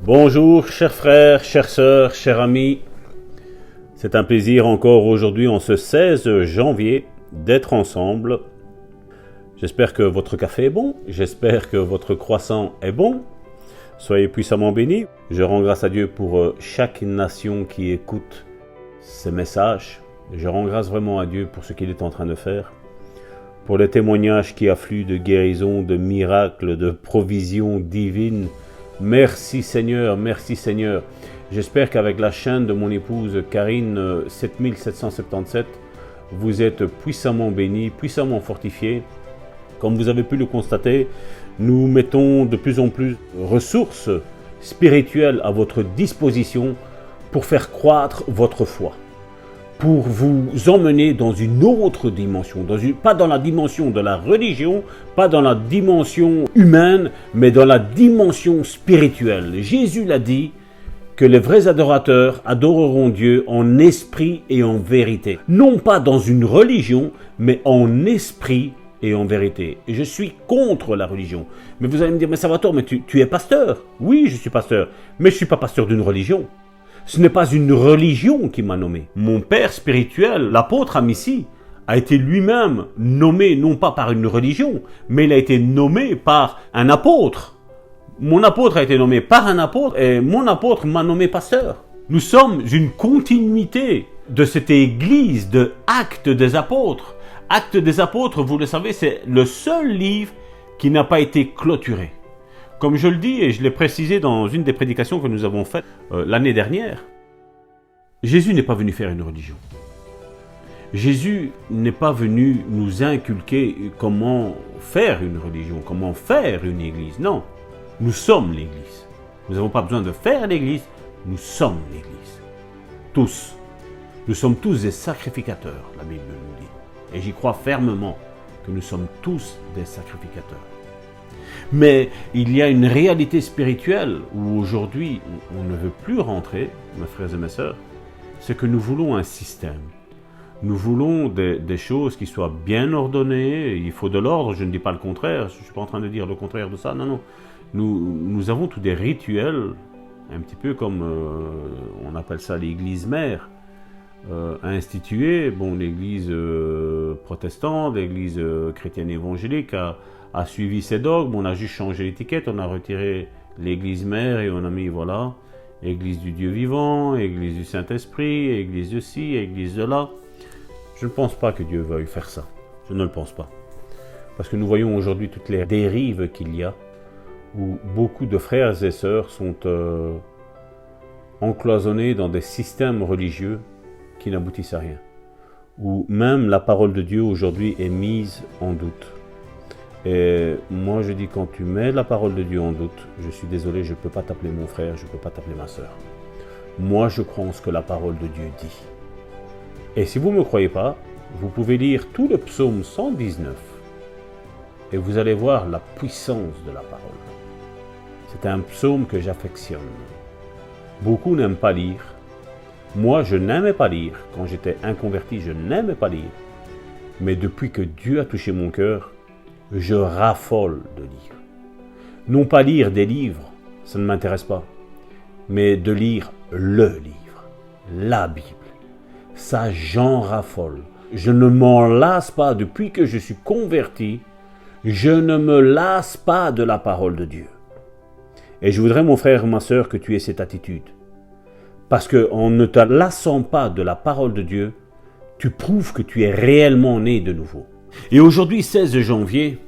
Bonjour, chers frères, chères sœurs, chers amis. C'est un plaisir encore aujourd'hui, en ce 16 janvier, d'être ensemble. J'espère que votre café est bon, j'espère que votre croissant est bon. Soyez puissamment bénis. Je rends grâce à Dieu pour chaque nation qui écoute ces messages. Je rends grâce vraiment à Dieu pour ce qu'il est en train de faire, pour les témoignages qui affluent de guérison, de miracles, de provisions divines. Merci Seigneur, merci Seigneur. J'espère qu'avec la chaîne de mon épouse Karine 7777, vous êtes puissamment bénis, puissamment fortifiés. Comme vous avez pu le constater, nous mettons de plus en plus de ressources spirituelles à votre disposition pour faire croître votre foi, pour vous emmener dans une autre dimension, pas dans la dimension de la religion, pas dans la dimension humaine, mais dans la dimension spirituelle. Jésus l'a dit, que les vrais adorateurs adoreront Dieu en esprit et en vérité. Non pas dans une religion, mais en esprit et en vérité. Et je suis contre la religion. Mais vous allez me dire, mais Salvatore, mais tu es pasteur. Oui, je suis pasteur, mais je ne suis pas pasteur d'une religion. Ce n'est pas une religion qui m'a nommé. Mon père spirituel, l'apôtre Amici, a été lui-même nommé non pas par une religion, mais il a été nommé par un apôtre. Mon apôtre a été nommé par un apôtre et mon apôtre m'a nommé pasteur. Nous sommes une continuité de cette église de Actes des Apôtres. Actes des Apôtres, vous le savez, c'est le seul livre qui n'a pas été clôturé. Comme je le dis et je l'ai précisé dans une des prédications que nous avons faites l'année dernière, Jésus n'est pas venu faire une religion. Jésus n'est pas venu nous inculquer comment faire une religion, comment faire une église. Non, nous sommes l'église. Nous n'avons pas besoin de faire l'église, nous sommes l'église. Tous. Nous sommes tous des sacrificateurs, la Bible nous dit. Et j'y crois fermement que nous sommes tous des sacrificateurs. Mais il y a une réalité spirituelle où aujourd'hui on ne veut plus rentrer, mes frères et mes sœurs, c'est que nous voulons un système. Nous voulons des choses qui soient bien ordonnées, il faut de l'ordre, je ne dis pas le contraire, je ne suis pas en train de dire le contraire de ça, non. Nous avons tous des rituels, un petit peu comme on appelle ça l'église mère, instituée. Bon, l'église protestante, l'église chrétienne évangélique a suivi ses dogmes, on a juste changé l'étiquette, on a retiré l'église mère et on a mis, voilà, église du Dieu vivant, église du Saint-Esprit, église de ci, église de là. Je ne pense pas que Dieu veuille faire ça, je ne le pense pas. Parce que nous voyons aujourd'hui toutes les dérives qu'il y a, où beaucoup de frères et sœurs sont encloisonnés dans des systèmes religieux qui n'aboutissent à rien. Où même la parole de Dieu aujourd'hui est mise en doute. Et moi je dis, quand tu mets la parole de Dieu en doute, je suis désolé, je ne peux pas t'appeler mon frère, je ne peux pas t'appeler ma sœur. Moi je crois en ce que la parole de Dieu dit. Et si vous ne me croyez pas, vous pouvez lire tout le psaume 119 et vous allez voir la puissance de la parole. C'est un psaume que j'affectionne. Beaucoup n'aiment pas lire. Moi, je n'aimais pas lire. Quand j'étais inconverti, je n'aimais pas lire. Mais depuis que Dieu a touché mon cœur, je raffole de lire. Non pas lire des livres, ça ne m'intéresse pas. Mais de lire le livre, la Bible. Ça, j'en raffole. Je ne m'en lasse pas depuis que je suis converti. Je ne me lasse pas de la parole de Dieu. Et je voudrais, mon frère, ma sœur, que tu aies cette attitude. Parce qu'en ne te lassant pas de la parole de Dieu, tu prouves que tu es réellement né de nouveau. Et aujourd'hui, 16 janvier,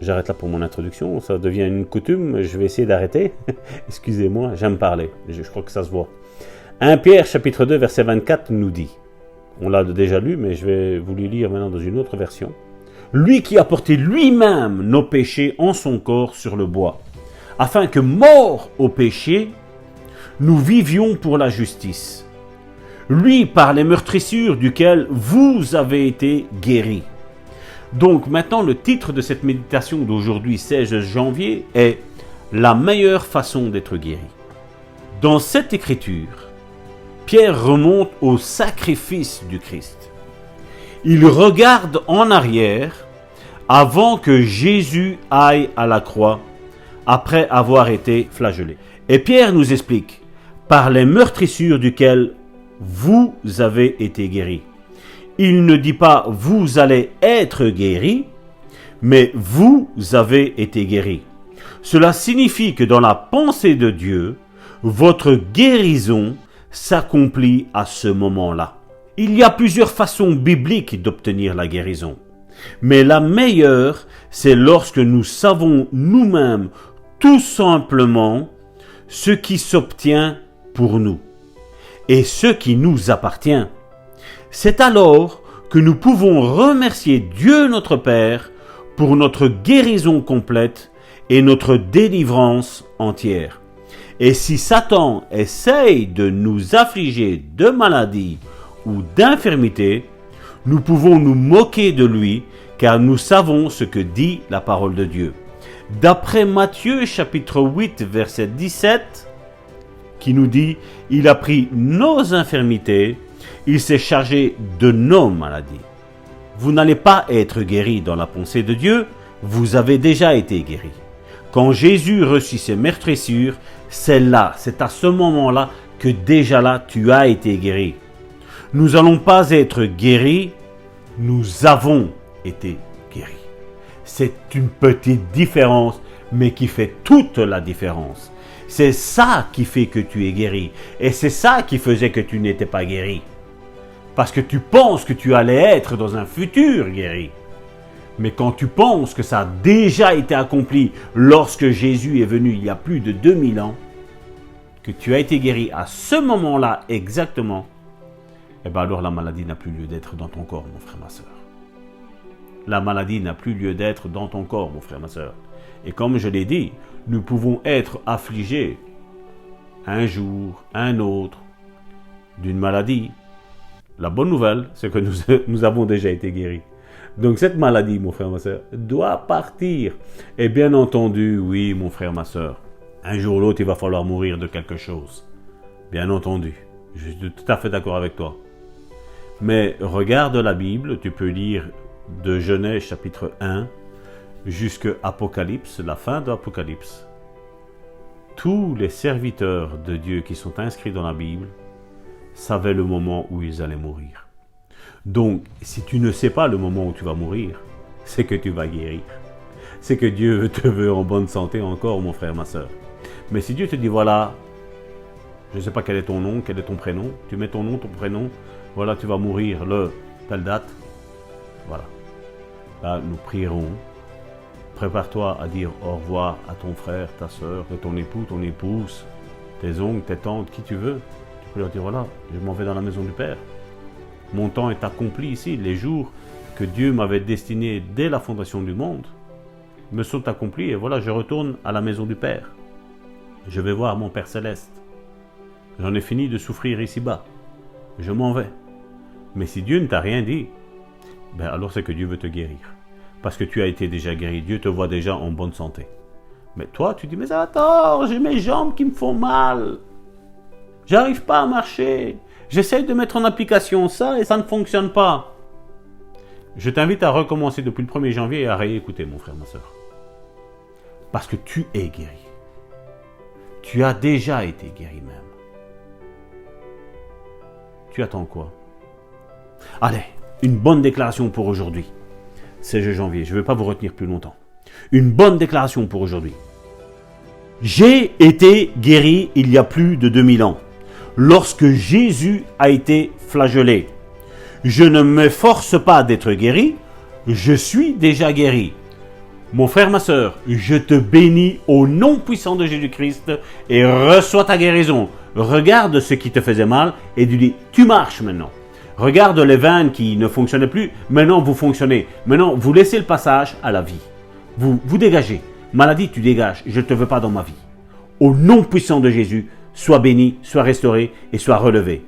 j'arrête là pour mon introduction, ça devient une coutume, je vais essayer d'arrêter. Excusez-moi, j'aime parler, je crois que ça se voit. 1 Pierre, chapitre 2, verset 24, nous dit, on l'a déjà lu, mais je vais vous le lire maintenant dans une autre version. Lui qui a porté lui-même nos péchés en son corps sur le bois, afin que, morts au péché, nous vivions pour la justice. Lui, par les meurtrissures duquel vous avez été guéris. Donc maintenant, le titre de cette méditation d'aujourd'hui, 16 janvier, est « La meilleure façon d'être guéri ». Dans cette écriture, Pierre remonte au sacrifice du Christ. Il regarde en arrière avant que Jésus aille à la croix, après avoir été flagellé. Et Pierre nous explique, par les meurtrissures duquel vous avez été guéris. Il ne dit pas vous allez être guéris, mais vous avez été guéris. Cela signifie que dans la pensée de Dieu, votre guérison s'accomplit à ce moment-là. Il y a plusieurs façons bibliques d'obtenir la guérison. Mais la meilleure, c'est lorsque nous savons nous-mêmes tout simplement ce qui s'obtient pour nous et ce qui nous appartient. C'est alors que nous pouvons remercier Dieu notre Père pour notre guérison complète et notre délivrance entière. Et si Satan essaye de nous affliger de maladies ou d'infirmités, nous pouvons nous moquer de lui car nous savons ce que dit la parole de Dieu. D'après Matthieu chapitre 8 verset 17, qui nous dit « Il a pris nos infirmités, il s'est chargé de nos maladies ». Vous n'allez pas être guéri dans la pensée de Dieu, vous avez déjà été guéri. Quand Jésus reçut ses meurtrissures, c'est à ce moment-là que déjà là tu as été guéri. Nous n'allons pas être guéris, nous avons été guéris. C'est une petite différence, mais qui fait toute la différence. C'est ça qui fait que tu es guéri. Et c'est ça qui faisait que tu n'étais pas guéri. Parce que tu penses que tu allais être dans un futur guéri. Mais quand tu penses que ça a déjà été accompli lorsque Jésus est venu il y a plus de 2000 ans, que tu as été guéri à ce moment-là exactement, eh bien alors la maladie n'a plus lieu d'être dans ton corps, mon frère, ma soeur. La maladie n'a plus lieu d'être dans ton corps, mon frère, ma soeur. Et comme je l'ai dit, nous pouvons être affligés un jour, un autre, d'une maladie. La bonne nouvelle, c'est que nous avons déjà été guéris. Donc cette maladie, mon frère, ma soeur, doit partir. Et bien entendu, oui, mon frère, ma soeur, un jour ou l'autre, il va falloir mourir de quelque chose. Bien entendu, je suis tout à fait d'accord avec toi. Mais regarde la Bible, tu peux lire de Genèse chapitre 1 jusqu'à Apocalypse, la fin de l'Apocalypse. Tous les serviteurs de Dieu qui sont inscrits dans la Bible savaient le moment où ils allaient mourir. Donc, si tu ne sais pas le moment où tu vas mourir, c'est que tu vas guérir. C'est que Dieu te veut en bonne santé encore, mon frère, ma soeur. Mais si Dieu te dit, voilà, je ne sais pas quel est ton nom, quel est ton prénom, tu mets ton nom, ton prénom, voilà, tu vas mourir le telle date, voilà. Là, nous prierons. Prépare-toi à dire au revoir à ton frère, ta soeur, ton époux, ton épouse, tes oncles, tes tantes, qui tu veux. Tu peux leur dire, voilà, je m'en vais dans la maison du Père. Mon temps est accompli ici. Les jours que Dieu m'avait destinés dès la fondation du monde me sont accomplis. Et voilà, je retourne à la maison du Père. Je vais voir mon Père Céleste. J'en ai fini de souffrir ici-bas. Je m'en vais. Mais si Dieu ne t'a rien dit, ben alors c'est que Dieu veut te guérir. Parce que tu as été déjà guéri. Dieu te voit déjà en bonne santé. Mais toi, tu dis, mais attends, j'ai mes jambes qui me font mal. J'arrive pas à marcher. J'essaye de mettre en application ça et ça ne fonctionne pas. Je t'invite à recommencer depuis le 1er janvier et à réécouter, mon frère, ma soeur. Parce que tu es guéri. Tu as déjà été guéri même. Tu attends quoi? Allez, une bonne déclaration pour aujourd'hui. 16 janvier, je ne vais pas vous retenir plus longtemps. Une bonne déclaration pour aujourd'hui. J'ai été guéri il y a plus de 2000 ans. Lorsque Jésus a été flagellé. Je ne m'efforce pas d'être guéri, je suis déjà guéri. Mon frère, ma soeur, je te bénis au nom puissant de Jésus-Christ et reçois ta guérison. Regarde ce qui te faisait mal et tu dis, tu marches maintenant. Regarde les veines qui ne fonctionnaient plus, maintenant vous fonctionnez. Maintenant vous laissez le passage à la vie. Vous dégagez. Maladie, tu dégages, je ne te veux pas dans ma vie. Au nom puissant de Jésus, sois béni, sois restauré et sois relevé.